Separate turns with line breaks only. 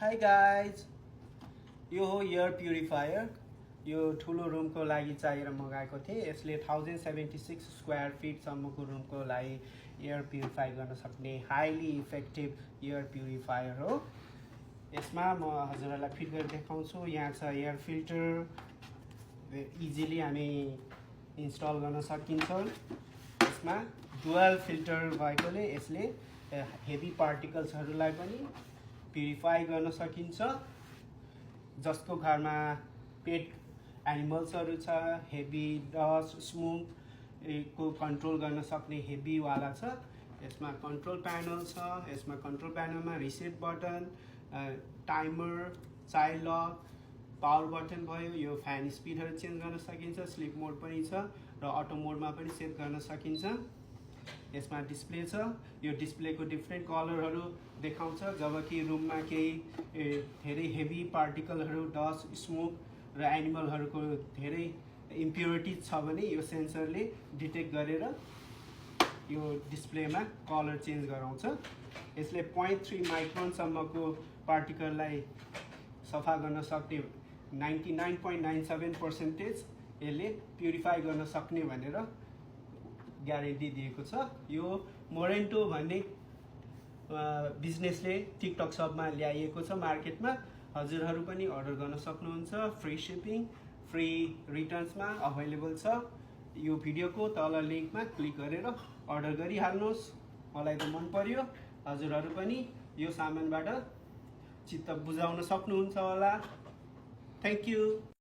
Hi guys, यो हो air purifier. यो ठुलो रुमको लागि चाहिएर मगाएको थिएँ। यसले 1076 स्क्वायर फिटसम्मको रुमको लागि एयर प्युरिफाई गर्न सक्ने हाइली इफेक्टिभ एयर प्युरिफायर हो। यसमा म हजुरहरूलाई फिट गरेर देखाउँछु। यहाँ छ एयर फिल्टर, इजिली हामी इन्स्टल गर्न सकिन्छ। यसमा डुअल फिल्टर भएकोले यसले हेभी पार्टिकल्सहरूलाई पनि प्युरिफाई गर्न सकिन्छ। जसको घरमा पेट एनिमल्सहरू छ, हेभी डस्ट स्मोक को कन्ट्रोल गर्न सक्ने हेभीवाला छ। यसमा कन्ट्रोल प्यानल छ। यसमा कन्ट्रोल प्यानलमा reset button, timer, child lock, power button भयो। यो फ्यान स्पिडहरू चेन्ज गर्न सकिन्छ। स्लिप मोड पनि छ र अटो मोडमा पनि सेट गर्न सकिन्छ। यसमा डिस्प्ले छ। यो डिस्प्लेको डिफ्रेन्ट कलरहरू देखाउँछ। जबकि रुममा केही धेरै हेभी पार्टिकलहरू, डस्ट, स्मोक र एनिमलहरूको धेरै इम्प्युरिटिज छ भने यो सेन्सरले डिटेक्ट गरेर यो डिस्प्लेमा कलर चेन्ज गराउँछ। यसले 0.3 माइक्रोनसम्मको पार्टिकललाई सफा गर्न सक्ने 99.97% यसले प्युरिफाई गर्न सक्ने भनेर ग्यारेन्टी दिएको छ। यो मोरेन्टो भन्ने बिजनेसले टिकटक सपमा ल्याइएको छ मार्केटमा। हजुरहरू पनि अर्डर गर्न सक्नुहुन्छ। फ्री शिपिङ, फ्री रिटर्न्समा अभाइलेबल छ। यो भिडियोको तल लिङ्कमा क्लिक गरेर अर्डर गरिहाल्नुहोस्। मलाई त मन पर्यो। हजुरहरू पनि यो सामानबाट चित्त बुझाउन सक्नुहुन्छ होला। Thank you.